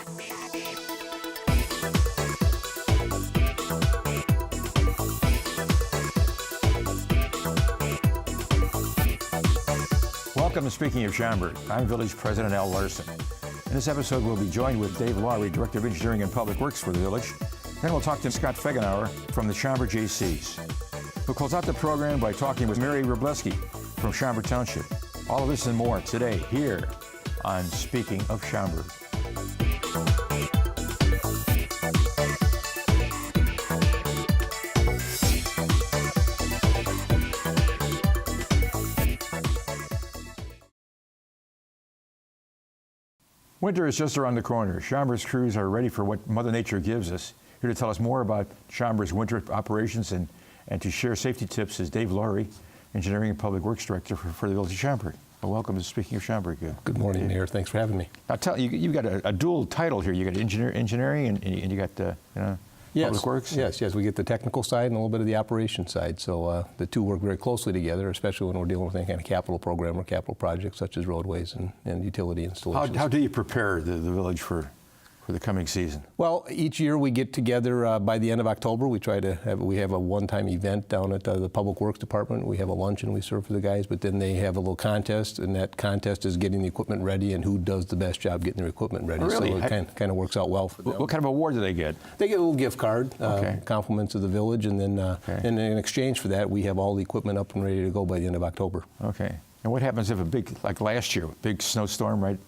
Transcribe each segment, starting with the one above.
Welcome to Speaking of Schaumburg. I'm Village President Al Larson. In this episode, we'll be joined with Dave Lawry, Director of Engineering and Public Works for the Village. Then we'll talk to Scott Felgenhauer from the Schaumburg Jaycees. We'll close out the program by talking with Mary Wroblewski from Schaumburg Township. All of this and more today here on Speaking of Schaumburg. Winter is just around the corner. Schaumburg's crews are ready for what Mother Nature gives us. Here to tell us more about Schaumburg's winter operations and to share safety tips is Dave Lawry, Engineering and Public Works Director for the Village of Schaumburg. Well, welcome to Speaking of Schaumburg. Good morning, Mayor. Thanks for having me. Now, you've got a dual title here. You got engineering and you got Public Works. Yes. We get the technical side and a little bit of the operation side. So the two work very closely together, especially when we're dealing with any kind of capital program or capital projects such as roadways and utility installations. How do you prepare the village for the coming season? Well, each year we get together by the end of October. We have a one-time event down at the Public Works Department. We have a luncheon we serve for the guys, but then they have a little contest, and that contest is getting the equipment ready and who does the best job getting their equipment ready. Oh, really? So it kind of works out well for them. What kind of award do they get? They get a little gift card, compliments of the village, and then and in exchange for that, we have all the equipment up and ready to go by the end of October. Okay. And what happens if like last year, big snowstorm, right?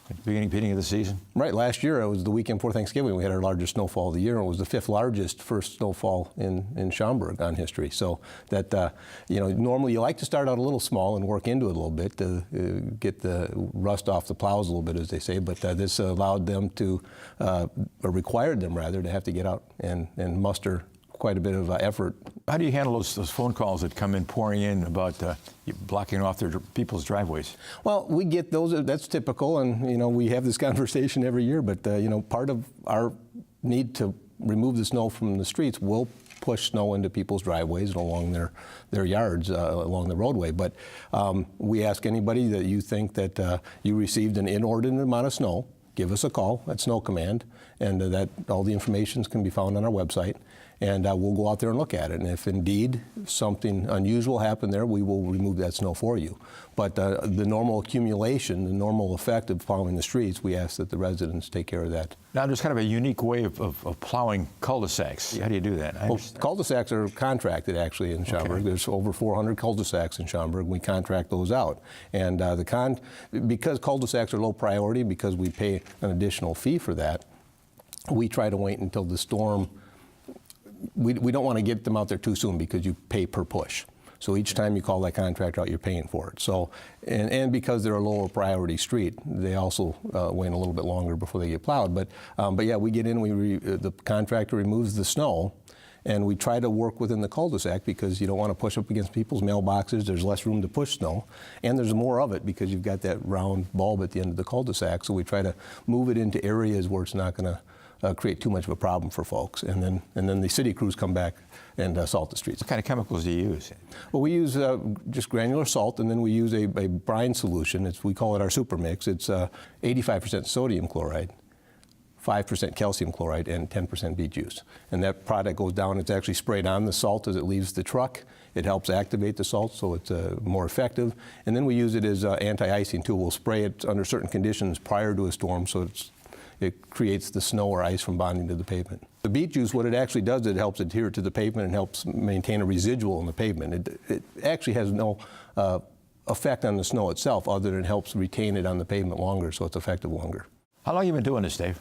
At the beginning of the season? Right. Last year, it was the weekend before Thanksgiving. We had our largest snowfall of the year. It was the 5th largest first snowfall in Schaumburg on history. So that, normally you like to start out a little small and work into it a little bit to get the rust off the plows a little bit, as they say. But this allowed them to, or required them rather, to have to get out and muster quite a bit of effort. How do you handle those phone calls that come in pouring in about blocking off their people's driveways? Well, we get those. That's typical, and we have this conversation every year. But part of our need to remove the snow from the streets will push snow into people's driveways and along their yards along the roadway. But we ask anybody that you think that you received an inordinate amount of snow, give us a call at Snow Command, and that all the information can be found on our website. And we'll go out there and look at it. And if indeed something unusual happened there, we will remove that snow for you. But the normal accumulation, the normal effect of plowing the streets, we ask that the residents take care of that. Now, there's kind of a unique way of plowing cul-de-sacs. How do you do that? Well, cul-de-sacs are contracted, actually, in Schaumburg. Okay. There's over 400 cul-de-sacs in Schaumburg. We contract those out. And because cul-de-sacs are low priority, because we pay an additional fee for that, we try to wait until the storm. We don't want to get them out there too soon because you pay per push. So each time you call that contractor out, you're paying for it. So, and because they're a lower priority street, they also wait a little bit longer before they get plowed. But yeah, we get in, the contractor removes the snow, and we try to work within the cul-de-sac because you don't want to push up against people's mailboxes. There's less room to push snow, and there's more of it because you've got that round bulb at the end of the cul-de-sac. So we try to move it into areas where it's not going to create too much of a problem for folks, and then the city crews come back and salt the streets. What kind of chemicals do you use? Well, we use just granular salt, and then we use a brine solution. We call it our super mix. It's 85% sodium chloride, 5% calcium chloride, and 10% beet juice. And that product goes down. It's actually sprayed on the salt as it leaves the truck. It helps activate the salt, so it's more effective. And then we use it as anti-icing too. We'll spray it under certain conditions prior to a storm, so it creates the snow or ice from bonding to the pavement. The beet juice, what it actually does, it helps adhere to the pavement and helps maintain a residual in the pavement. It actually has no effect on the snow itself other than helps retain it on the pavement longer, so it's effective longer. How long have you been doing this, Dave?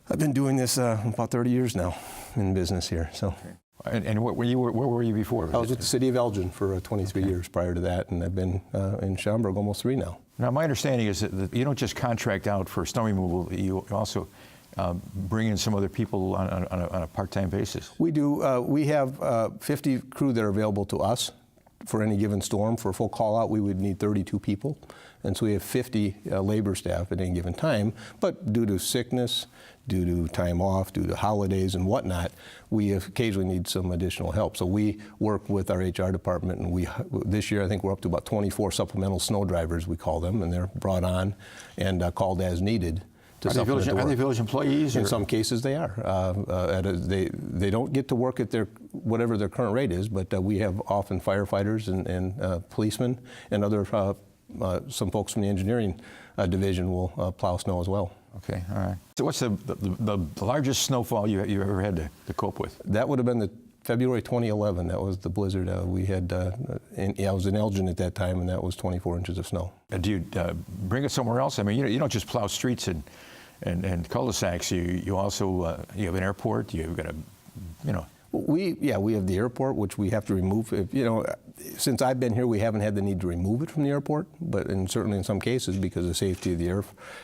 I've been doing this about 30 years now in business here. So. Okay. And where were you before? I was with the city of Elgin for 23 years prior to that, and I've been in Schaumburg almost 3 now. Now, my understanding is that you don't just contract out for snow removal, you also bring in some other people on a part-time basis. We do. We have 50 crew that are available to us for any given storm. For a full call-out, we would need 32 people. And so we have 50 labor staff at any given time. But due to sickness, due to time off, due to holidays and whatnot, we occasionally need some additional help. So we work with our HR department, and this year I think we're up to about 24 supplemental snow drivers, we call them, and they're brought on and called as needed to Are supplement the work. Are they village employees? In some cases, they are. They don't get to work at whatever their current rate is, but we have often firefighters and policemen and other some folks from the engineering division will plow snow as well. Okay, all right. So what's the largest snowfall you ever had to cope with? That would have been the February 2011. That was the blizzard. We had, I was in Elgin at that time, and that was 24 inches of snow. Do you bring it somewhere else? I mean, you don't just plow streets and cul-de-sacs. You also you have an airport. You've got We have the airport, which we have to remove. Since I've been here, we haven't had the need to remove it from the airport, but certainly in some cases, because of safety of the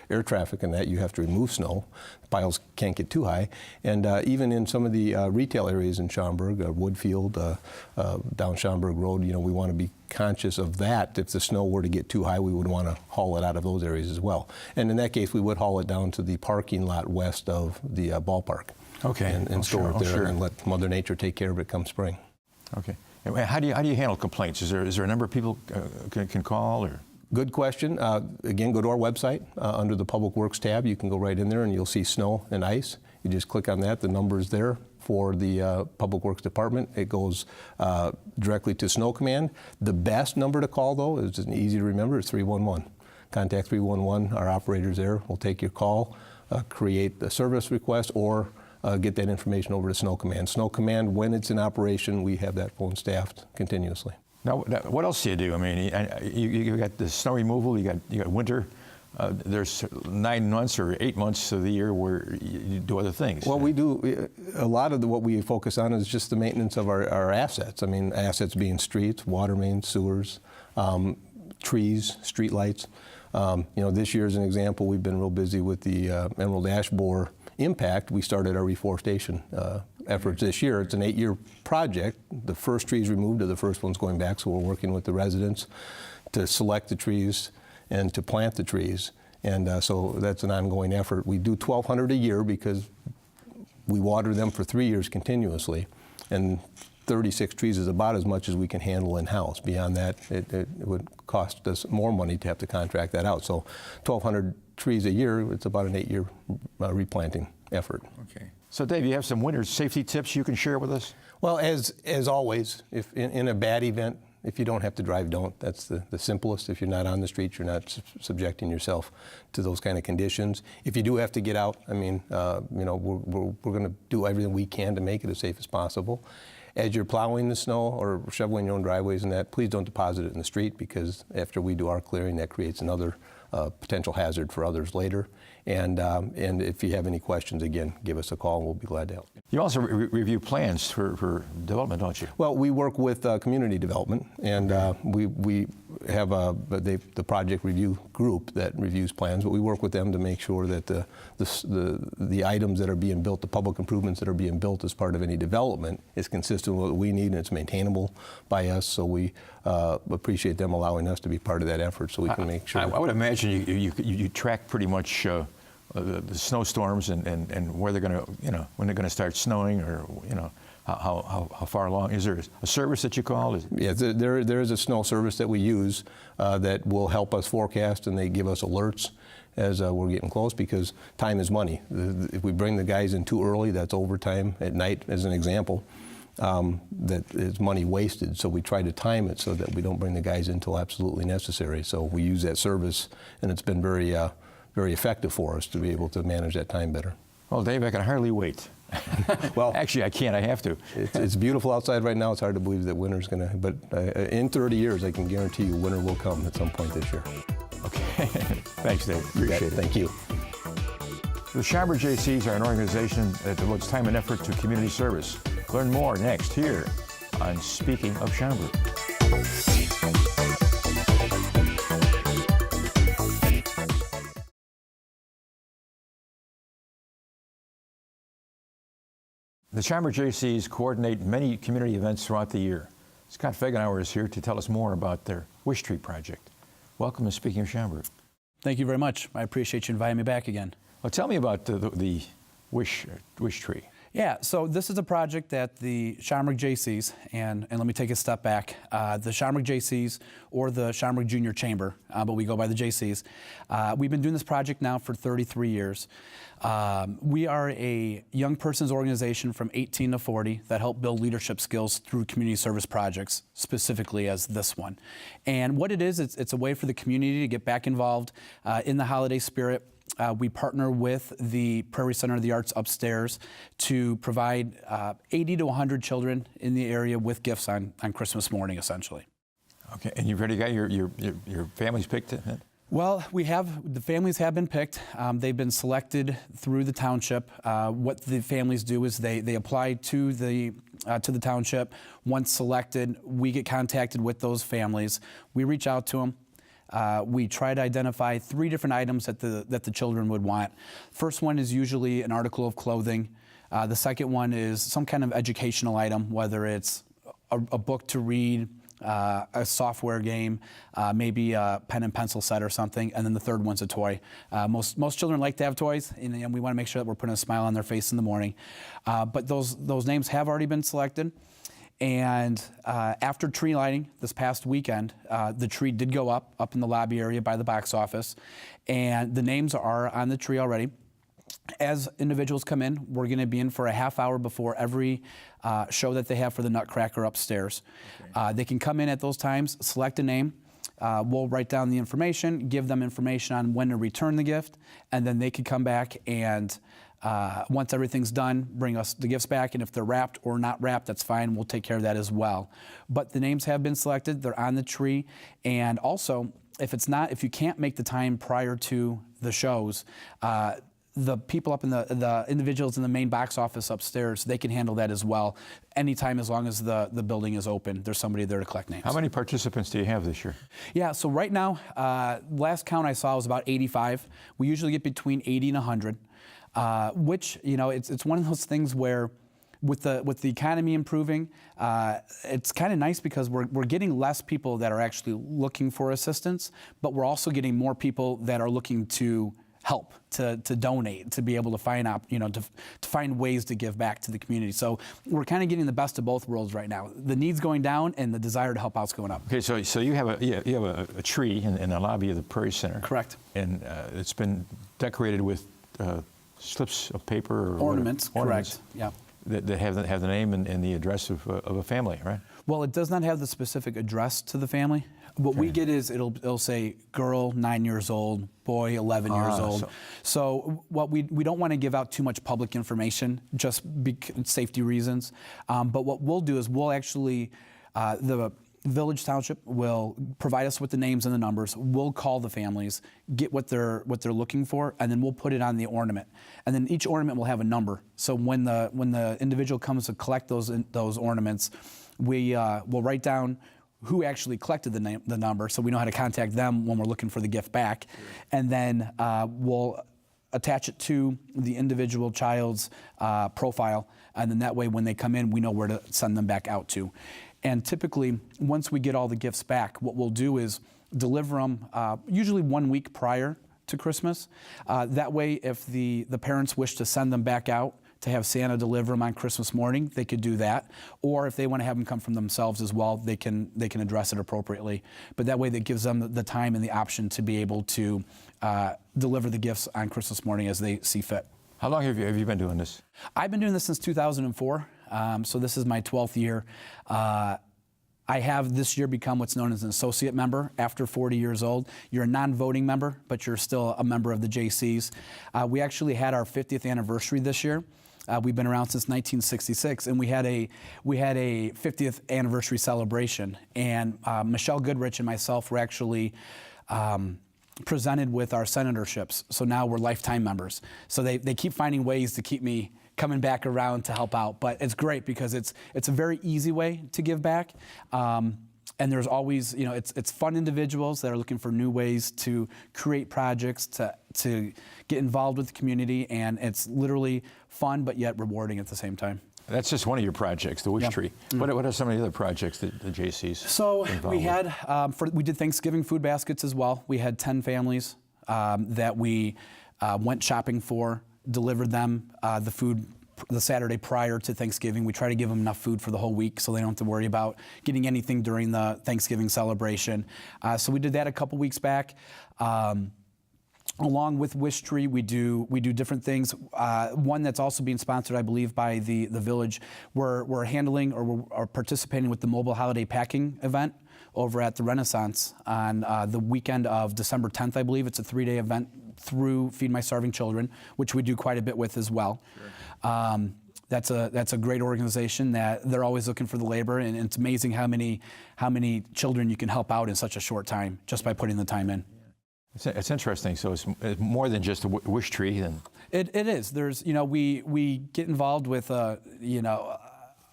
air traffic and that, you have to remove snow. Piles can't get too high. And even in some of the retail areas in Schaumburg, Woodfield, down Schaumburg Road, we want to be conscious of that. If the snow were to get too high, we would want to haul it out of those areas as well. And in that case, we would haul it down to the parking lot west of the ballpark. Okay. And store it there and let Mother Nature take care of it come spring. Okay. And how do you handle complaints? Is there a number of people can call or? Good question. Again, go to our website under the Public Works tab. You can go right in there and you'll see snow and ice. You just click on that. The number is there for the Public Works Department. It goes directly to Snow Command. The best number to call, though, is easy to remember, is 311. Contact 311. Our operators there will take your call, create the service request, or get that information over to Snow Command. Snow Command, when it's in operation, we have that phone staffed continuously. Now, what else do you do? I mean, you got the snow removal, you got winter. There's 9 months or 8 months of the year where you do other things. Well, we do. A lot of what we focus on is just the maintenance of our assets. I mean, assets being streets, water mains, sewers, trees, street lights. This year, as an example, we've been real busy with the emerald ash borer impact. We started our reforestation efforts this year. It's an 8-year project. The first trees removed are the first ones going back, so we're working with the residents to select the trees and to plant the trees. And so that's an ongoing effort. We do 1,200 a year because we water them for 3 years continuously. And 36 trees is about as much as we can handle in-house. Beyond that, it would cost us more money to have to contract that out. So 1,200 trees a year, it's about an 8-year replanting effort. Okay. So Dave, you have some winter safety tips you can share with us? Well, as always, if in a bad event, if you don't have to drive, don't. That's the simplest. If you're not on the street, you're not subjecting yourself to those kind of conditions. If you do have to get out, I mean, we're going to do everything we can to make it as safe as possible. As you're plowing the snow or shoveling your own driveways and that, please don't deposit it in the street, because after we do our clearing, that creates another potential hazard for others later. And if you have any questions, again, give us a call and we'll be glad to help. You also review plans for development, don't you? Well, we work with community development, and we have the project review group that reviews plans, but we work with them to make sure that the items that are being built, the public improvements that are being built as part of any development, is consistent with what we need and it's maintainable by us. So we appreciate them allowing us to be part of that effort so we can make sure. I would imagine you track pretty much the snowstorms and where they're going to, when they're going to start snowing, or how far along. Is there a service that you call? Yeah, there is a snow service that we use that will help us forecast, and they give us alerts as we're getting close, because time is money. If we bring the guys in too early, that's overtime at night, as an example. That is money wasted, so we try to time it so that we don't bring the guys in until absolutely necessary. So we use that service, and it's been very effective for us to be able to manage that time better. Well, Dave, I can hardly wait. Well, actually, I can't. I have to. It's beautiful outside right now. It's hard to believe that winter's going to, but in 30 years, I can guarantee you winter will come at some point this year. Okay. Thanks, Dave. Appreciate it. Thank you. The Schaumburg Jaycees are an organization that devotes time and effort to community service. Learn more next here on Speaking of Schaumburg. The Schaumburg Jaycees coordinate many community events throughout the year. Scott Felgenhauer is here to tell us more about their Wish Tree project. Welcome to Speaking of Schaumburg. Thank you very much. I appreciate you inviting me back again. Well, tell me about the Wish Tree. Yeah, so this is a project that the Schaumburg Jaycees, and let me take a step back, the Schaumburg Jaycees or the Schaumburg Junior Chamber, but we go by the Jaycees. We've been doing this project now for 33 years. We are a young person's organization from 18 to 40 that help build leadership skills through community service projects, specifically as this one. And what it is, it's a way for the community to get back involved in the holiday spirit. We partner with the Prairie Center of the Arts upstairs to provide 80 to 100 children in the area with gifts on Christmas morning, essentially. Okay, and you've already got your families picked? Well, the families have been picked. They've been selected through the township. What the families do is they apply to the township. Once selected, we get contacted with those families. We reach out to them. We try to identify 3 different items that the children would want. First one is usually an article of clothing. The second one is some kind of educational item, whether it's a book to read, a software game, maybe a pen and pencil set or something, and then the third one's a toy. Most children like to have toys, and we want to make sure that we're putting a smile on their face in the morning. But those names have already been selected. And after tree lighting this past weekend, the tree did go up in the lobby area by the box office, and the names are on the tree already. As individuals come in, we're going to be in for a half hour before every show that they have for the Nutcracker upstairs. Okay. They can come in at those times, select a name. We'll write down the information, give them information on when to return the gift, and then they can come back and once everything's done, bring us the gifts back, and if they're wrapped or not wrapped, that's fine. We'll take care of that as well. But the names have been selected. They're on the tree. And also, if you can't make the time prior to the shows, the people up in the individuals in the main box office upstairs, they can handle that as well. Anytime, as long as the building is open, there's somebody there to collect names. How many participants do you have this year? Yeah, so right now, last count I saw was about 85. We usually get between 80 and 100. Which, it's one of those things where with the economy improving, it's kind of nice because we're getting less people that are actually looking for assistance, but we're also getting more people that are looking to help, to donate, to be able to find out, to find ways to give back to the community. So we're kind of getting the best of both worlds right now. The needs going down and the desire to help out's going up. Okay, so you have a tree in the lobby of the Prairie Center. Correct. And it's been decorated with slips of paper or ornaments. Correct. Yeah. That have the name and the address of a family, right? Well, it does not have the specific address to the family. What we get is it'll say girl 9 years old, boy 11 years old. So what we don't want to give out too much public information, just safety reasons. But what we'll do is we'll actually the Village Township will provide us with the names and the numbers. We'll call the families, get what they're looking for, and then we'll put it on the ornament. And then each ornament will have a number. So when the individual comes to collect those ornaments, we'll write down who actually collected the number, so we know how to contact them when we're looking for the gift back. And then we'll attach it to the individual child's profile, and then that way when they come in, we know where to send them back out to. And typically, once we get all the gifts back, what we'll do is deliver them usually 1 week prior to Christmas. That way, if the parents wish to send them back out to have Santa deliver them on Christmas morning, they could do that. Or if they want to have them come from themselves as well, they can address it appropriately. But that way, that gives them the time and the option to be able to deliver the gifts on Christmas morning as they see fit. How long have you been doing this? I've been doing this since 2004. So this is my 12th year. I have this year become what's known as an associate member after 40 years old. You're a non-voting member, but you're still a member of the Jaycees. We actually had our 50th anniversary this year. We've been around since 1966, and we had a 50th anniversary celebration. And Michelle Goodrich and myself were actually presented with our senatorships. So now we're lifetime members. So they keep finding ways to keep me coming back around to help out. But it's great because it's a very easy way to give back. And there's always, it's fun individuals that are looking for new ways to create projects, to get involved with the community, and it's literally fun but yet rewarding at the same time. That's just one of your projects, the Wish Tree. Mm-hmm. What are some of the other projects that the Jaycees So we had, we did Thanksgiving food baskets as well. We had 10 families that we went shopping for, delivered them the food the Saturday prior to Thanksgiving. We try to give them enough food for the whole week so they don't have to worry about getting anything during the Thanksgiving celebration. So we did that a couple weeks back. Along with Wish Tree, we do different things. One that's also being sponsored, I believe, by the village. We're handling or we're participating with the mobile holiday packing event over at the Renaissance on the weekend of December 10th, I believe. It's a 3-day event through Feed My Starving Children, which we do quite a bit with as well. Sure. That's a great organization that they're always looking for the labor, and it's amazing how many children you can help out in such a short time just by putting the time in. It's interesting. So it's more than just a wish tree. And it is. There's, we get involved with,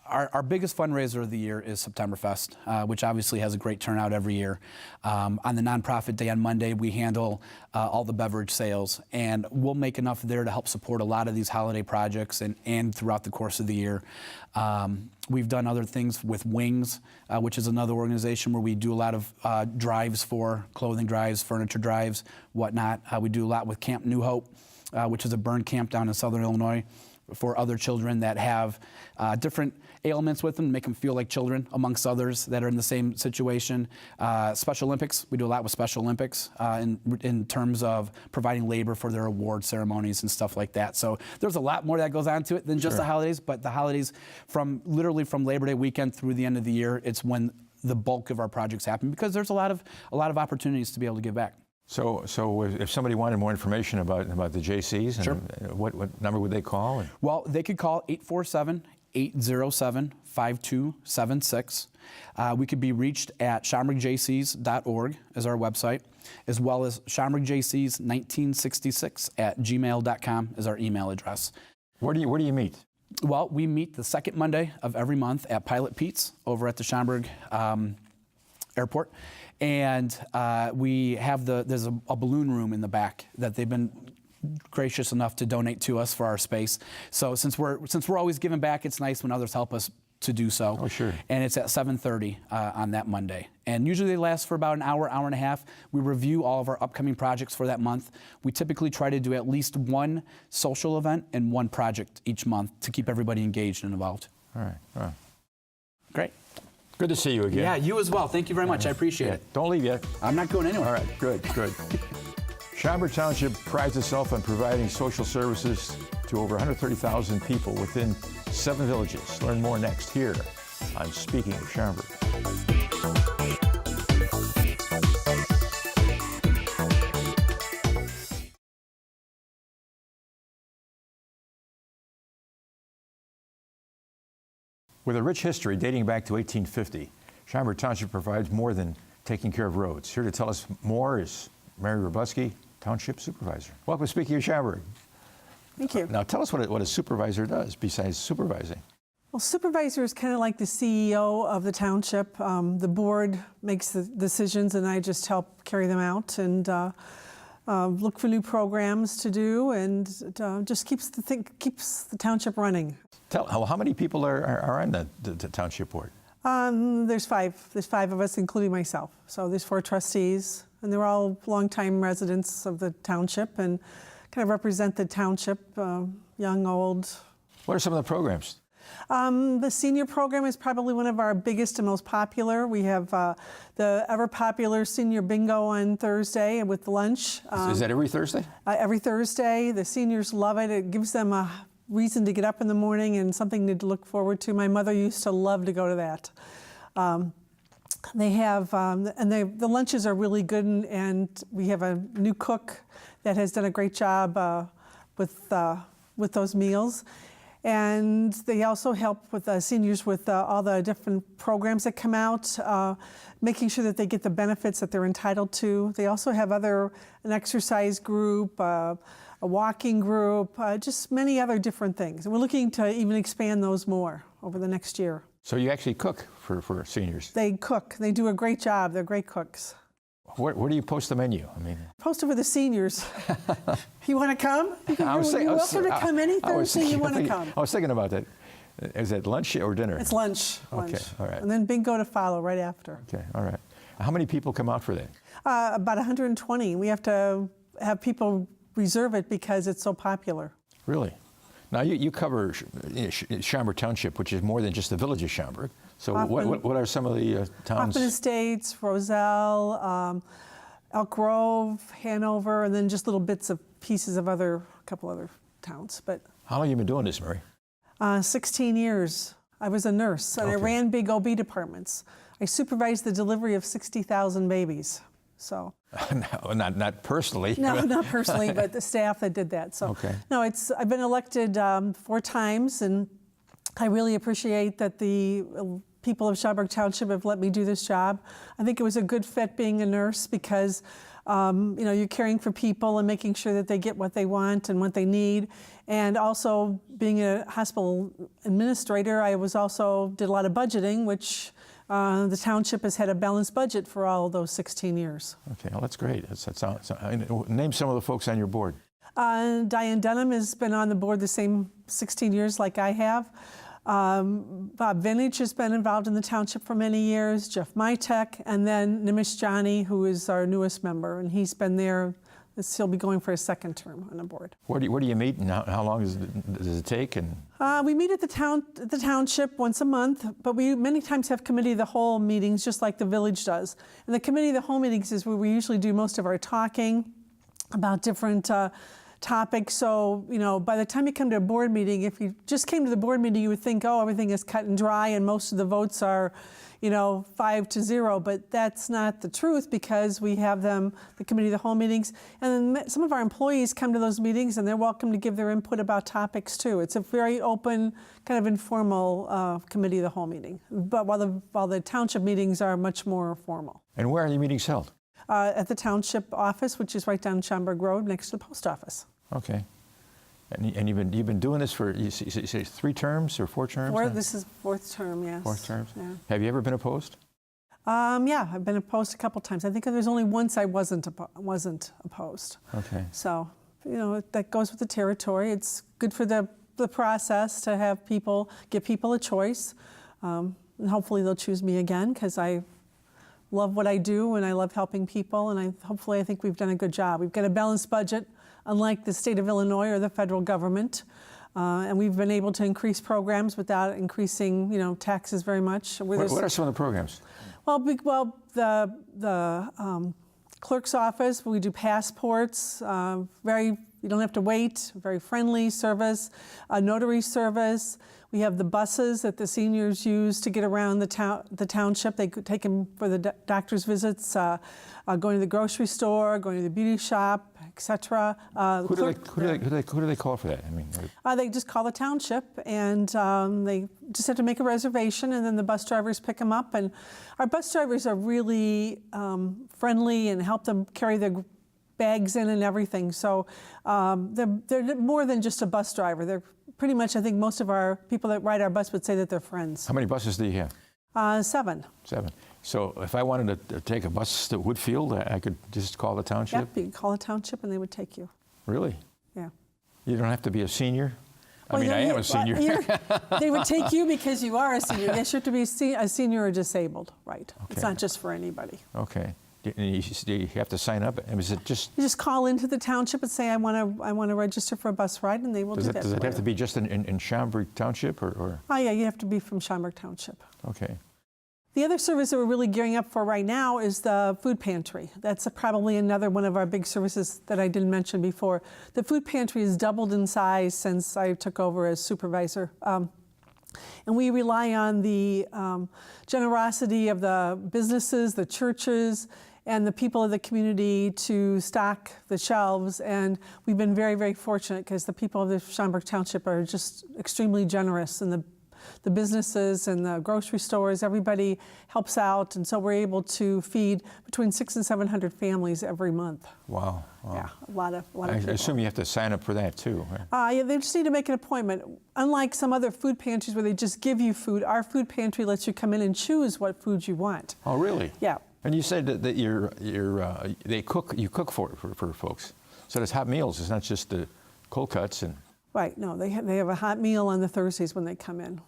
our biggest fundraiser of the year is Septemberfest, which obviously has a great turnout every year. On the nonprofit day on Monday, we handle all the beverage sales, and we'll make enough there to help support a lot of these holiday projects and throughout the course of the year. We've done other things with Wings, which is another organization where we do a lot of drives for clothing drives, furniture drives, whatnot. We do a lot with Camp New Hope, which is a burn camp down in Southern Illinois for other children that have different ailments with them, make them feel like children amongst others that are in the same situation. Special Olympics, we do a lot with Special Olympics in terms of providing labor for their award ceremonies and stuff like that. So there's a lot more that goes on to it than just the holidays, but the holidays literally from Labor Day weekend through the end of the year, it's when the bulk of our projects happen because there's a lot of opportunities to be able to give back. So if somebody wanted more information about the Jaycees, sure. What number would they call? Well, they could call 847-807-5276. We could be reached at SchaumburgJaycees.org as our website, as well as SchaumburgJaycees1966@gmail.com is our email address. Where do you meet? Well, we meet the second Monday of every month at Pilot Pete's over at the Schaumburg Airport. And we have there's a balloon room in the back that they've been gracious enough to donate to us for our space. So since we're always giving back, it's nice when others help us to do so. Oh, sure. And it's at 7:30 on that Monday. And usually they last for about an hour, hour and a half. We review all of our upcoming projects for that month. We typically try to do at least one social event and one project each month to keep everybody engaged and involved. All right. Well, great. good to see you again. Yeah, you as well. Thank you very much. I appreciate it. Don't leave yet. I'm not going anywhere. All right, good. Schaumburg Township prides itself on providing social services to over 130,000 people within 7 villages. Learn more next here on Speaking of Schaumburg. With a rich history dating back to 1850, Schaumburg Township provides more than taking care of roads. Here to tell us more is Mary Wroblewski, Township Supervisor. Welcome to Speaking of Schaumburg. Thank you. Now tell us what a supervisor does besides supervising. Well, supervisor is kind of like the CEO of the township. The board makes the decisions and I just help carry them out and look for new programs to do and just keeps the township running. How many people are on the township board? There's 5. There's 5 of us, including myself. So there's 4 trustees, and they're all longtime residents of the township and kind of represent the township, young, old. What are some of the programs? The senior program is probably one of our biggest and most popular. We have the ever popular senior bingo on Thursday with lunch. Is that every Thursday? Every Thursday. The seniors love it. It gives them a reason to get up in the morning and something to look forward to. My mother used to love to go to that. They have, the lunches are really good, and we have a new cook that has done a great job with those meals. And they also help with the seniors with all the different programs that come out, making sure that they get the benefits that they're entitled to. They also have an exercise group, a walking group, just many other different things. And we're looking to even expand those more over the next year. So you actually cook for seniors? They cook. They do a great job. They're great cooks. Where do you post the menu? Post it for the seniors. You want to come? You're welcome to come any Thursday you want to come. I was thinking about that. Is it lunch or dinner? It's lunch. Okay, all right. And then bingo to follow right after. Okay, all right. How many people come out for that? About 120. We have to have people reserve it because it's so popular. Really? Now, you cover Schaumburg Township, which is more than just the village of Schaumburg. So what are some of the towns? Hoffman Estates, Roselle, Elk Grove, Hanover, and then just little bits of pieces of a couple other towns. But How long have you been doing this, Mary? 16 years. I was a nurse, and I Okay. ran big OB departments. I supervised the delivery of 60,000 babies. So No, not personally. no, not personally, but the staff that did that. So Okay. no, I've been elected 4 times, and I really appreciate that the people of Schaumburg Township have let me do this job. I think it was a good fit being a nurse because you're caring for people and making sure that they get what they want and what they need. And also being a hospital administrator, I did a lot of budgeting, which the township has had a balanced budget for all of those 16 years. Okay, well, that's great. Name some of the folks on your board. Diane Dunham has been on the board the same 16 years like I have. Bob Vintage has been involved in the township for many years, Jeff Mytek, and then Nimish Johnny, who is our newest member, and he's been there. He'll be going for his 2nd term on the board. Where do you meet, and how long does it take? And We meet at the township once a month, but we many times have committee of the whole meetings, just like the village does. And the committee of the whole meetings is where we usually do most of our talking about different topics. So, by the time you come to a board meeting, if you just came to the board meeting, you would think, oh, everything is cut and dry and most of the votes are, 5-0, but that's not the truth because we have the committee of the whole meetings. And then some of our employees come to those meetings and they're welcome to give their input about topics too. It's a very open, kind of informal committee of the whole meeting. But while the township meetings are much more formal. where are your meetings held? At the township office, which is right down Schaumburg Road next to the post office. Okay. And you've been doing this for, you say 3 terms or 4 terms? now? This is 4th term, yes. 4th terms? Yeah. Have you ever been opposed? Yeah, I've been opposed a couple times. I think there's only once I wasn't opposed. Okay. So, that goes with the territory. It's good for the process to have give people a choice. And hopefully they'll choose me again because I love what I do and I love helping people. And I think we've done a good job. We've got a balanced budget, unlike the state of Illinois or the federal government. And we've been able to increase programs without increasing, taxes very much. What are some of the programs? Well, the clerk's office, we do passports, you don't have to wait, very friendly service, notary service. We have the buses that the seniors use to get around the township. They could take them for the doctor's visits, going to the grocery store, going to the beauty shop, etc. Who do they call for that? They just call the township, and they just have to make a reservation, and then the bus drivers pick them up. And our bus drivers are really friendly and help them carry their bags in and everything. So they're more than just a bus driver. They're pretty much, I think most of our people that ride our bus would say that they're friends. How many buses do you have? 7. 7. So if I wanted to take a bus to Woodfield, I could just call the township? Yep, you can call a township and they would take you. Really? Yeah. You don't have to be a senior? Well, I am a senior. They would take you because you are a senior. Yes, you have to be a senior or disabled, right? Okay. It's not just for anybody. Okay. Do you have to sign up? Is it just? You just call into the township and say, I want to register for a bus ride, and they will do that. Does it have to be just in Schaumburg Township or? Oh yeah, you have to be from Schaumburg Township. Okay. The other service that we're really gearing up for right now is the food pantry. That's probably another one of our big services that I didn't mention before. The food pantry has doubled in size since I took over as supervisor. And we rely on the generosity of the businesses, the churches, and the people of the community to stock the shelves. And we've been very, very fortunate because the people of the Schaumburg Township are just extremely generous, and the businesses and the grocery stores, everybody helps out. And so we're able to feed between 600 and 700 families every month. Wow. Yeah, a lot of people. I assume you have to sign up for that too. Right? Yeah, they just need to make an appointment. Unlike some other food pantries where they just give you food, our food pantry lets you come in and choose what food you want. Oh, really? Yeah. And you said that you cook for folks. So there's hot meals. It's not just the cold cuts and. Right. No, they have a hot meal on the Thursdays when they come in.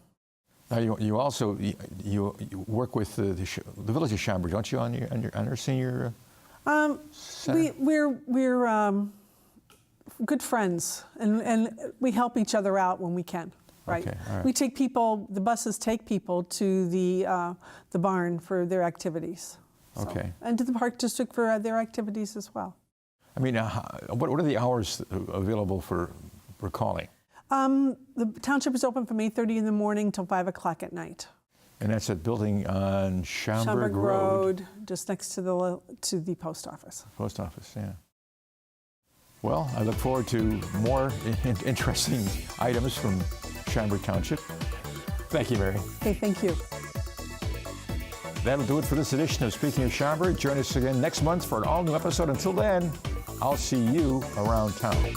Now you also work with the village of Schaumburg, don't you, on our senior center? We're good friends, and we help each other out when we can. Right. Okay, all right. We take people. The buses take people to the barn for their activities. So, Okay. and to the park district for their activities as well. I mean, what are the hours available for calling? The township is open from 8:30 in the morning till 5 o'clock at night. And that's a building on Schaumburg Schaumburg Road, just next to the post office. Post office, yeah. Well, I look forward to more interesting items from Schaumburg Township. Thank you, Mary. Okay, thank you. That'll do it for this edition of Speaking of Schaumburg. Join us again next month for an all-new episode. Until then, I'll see you around town.